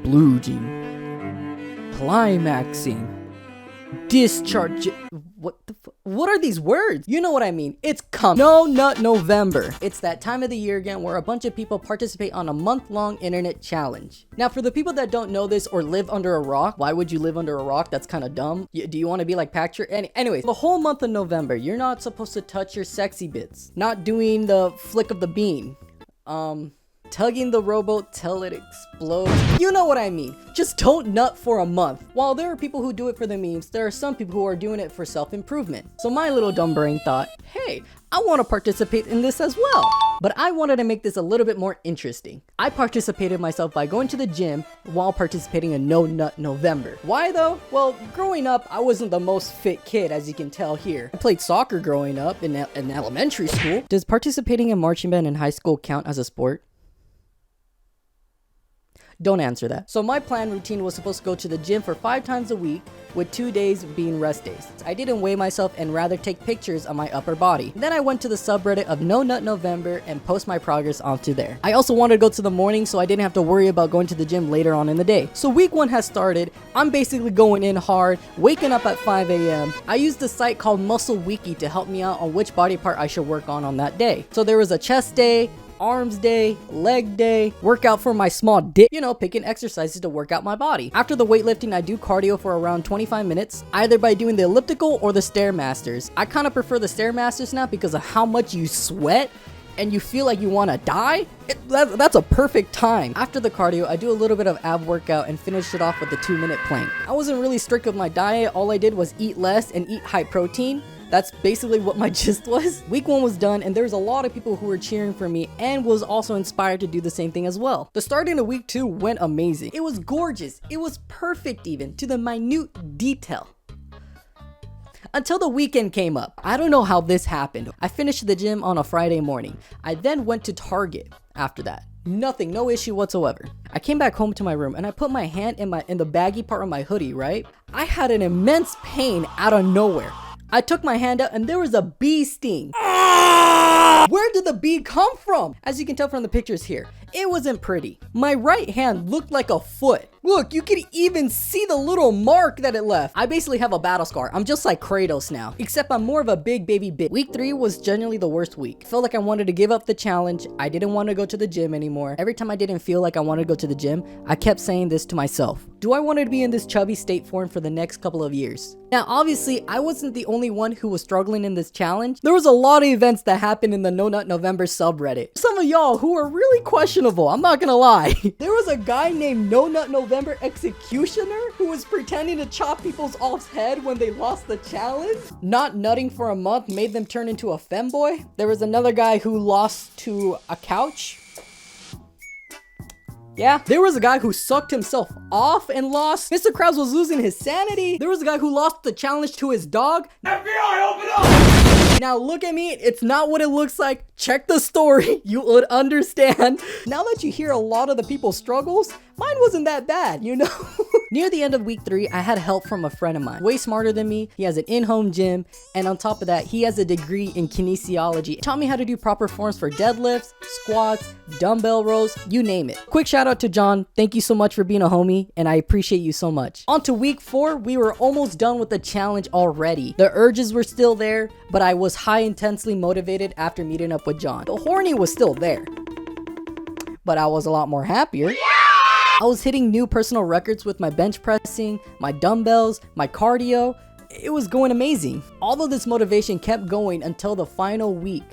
splooging, climaxing, discharge. What are these words? You know what I mean. It's No Nut November. It's that time of the year again where a bunch of people participate on a month-long internet challenge. Now, for the people that don't know this or live under a rock, why would you live under a rock? That's kind of dumb. Do you want to be like Patrick? Anyways, the whole month of November, you're not supposed to touch your sexy bits. Not doing the flick of the bean. Tugging the rowboat till it explodes. You know what I mean. Just don't nut for a month. While there are people who do it for the memes, there are some people who are doing it for self-improvement. So my little dumb brain thought, hey, I want to participate in this as well. But I wanted to make this a little bit more interesting. I participated myself by going to the gym while participating in No Nut November. Why though? Well, growing up, I wasn't the most fit kid, as you can tell here. I played soccer growing up in elementary school. Does participating in marching band in high school count as a sport? Don't answer that. So my planned routine was supposed to go to the gym for 5 times a week, with 2 days being rest days. I didn't weigh myself and rather take pictures of my upper body. Then I went to the subreddit of No Nut November and post my progress onto there. I also wanted to go to the morning so I didn't have to worry about going to the gym later on in the day. So week 1 has started. I'm basically going in hard, waking up at 5 a.m. I used a site called Muscle Wiki to help me out on which body part I should work on that day. So there was a chest day, arms day, leg day, workout for my small dick, you know, picking exercises to work out my body. After the weightlifting, I do cardio for around 25 minutes, either by doing the elliptical or the Stairmasters. I kind of prefer the Stairmasters now because of how much you sweat and you feel like you want to die. That's a perfect time. After the cardio, I do a little bit of ab workout and finish it off with the 2-minute plank. I wasn't really strict with my diet. All I did was eat less and eat high protein. That's basically what my gist was. Week 1 was done and there's a lot of people who were cheering for me and was also inspired to do the same thing as well. The start into week 2 went amazing. It was gorgeous. It was perfect even to the minute detail. Until the weekend came up. I don't know how this happened. I finished the gym on a Friday morning. I then went to Target after that. Nothing, no issue whatsoever. I came back home to my room and I put my hand in the baggy part of my hoodie, right? I had an immense pain out of nowhere. I took my hand out and there was a bee sting. Where did the bee come from? As you can tell from the pictures here, it wasn't pretty. My right hand looked like a foot. Look, you can even see the little mark that it left. I basically have a battle scar. I'm just like Kratos now, except I'm more of a big baby bitch. Week 3 was generally the worst week. I felt like I wanted to give up the challenge. I didn't want to go to the gym anymore. Every time I didn't feel like I wanted to go to the gym, I kept saying this to myself. Do I want to be in this chubby state form for the next couple of years? Now, obviously, I wasn't the only one who was struggling in this challenge. There was a lot of events that happened in the No Nut November subreddit. Some of y'all who are really questionable, I'm not gonna lie. There was a guy named No Nut November Executioner who was pretending to chop people's off's head when they lost the challenge. Not nutting for a month made them turn into a femboy. There was another guy who lost to a couch. Yeah, there was a guy who sucked himself off and lost. Mr. Krabs was losing his sanity. There was a guy who lost the challenge to his dog. FBI, open up! Now look at me, it's not what it looks like. Check the story, you would understand. Now that you hear a lot of the people's struggles, mine wasn't that bad, you know? Near the end of week 3, I had help from a friend of mine. Way smarter than me, he has an in-home gym, and on top of that, he has a degree in kinesiology. He taught me how to do proper forms for deadlifts, squats, dumbbell rows, you name it. Quick shout out to John, thank you so much for being a homie, and I appreciate you so much. On to week 4, we were almost done with the challenge already. The urges were still there, but I was high intensely motivated after meeting up with John. The horny was still there, but I was a lot more happier. I was hitting new personal records with my bench pressing, my dumbbells, my cardio. It was going amazing. All of this motivation kept going until the final week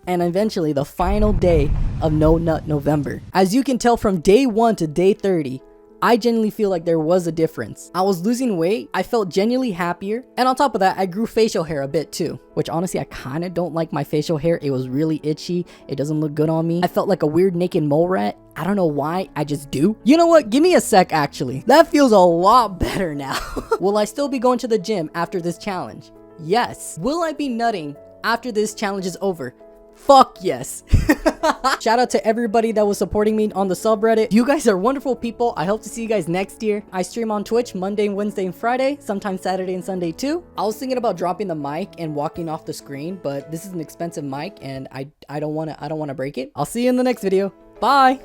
and eventually the final day of No Nut November. As you can tell from day 1 to day 30, I genuinely feel like there was a difference. I was losing weight, I felt genuinely happier, and on top of that, I grew facial hair a bit too, which honestly, I kind of don't like my facial hair. It was really itchy, it doesn't look good on me. I felt like a weird naked mole rat. I don't know why, I just do. You know what, give me a sec actually. That feels a lot better now. Will I still be going to the gym after this challenge? Yes. Will I be nutting after this challenge is over? Fuck yes. Shout out to everybody that was supporting me on the subreddit. You guys are wonderful people. I hope to see you guys next year. I stream on Twitch Monday, Wednesday, and Friday, sometimes Saturday and Sunday too. I was thinking about dropping the mic and walking off the screen, but this is an expensive mic and I don't want to break it. I'll see you in the next video. Bye.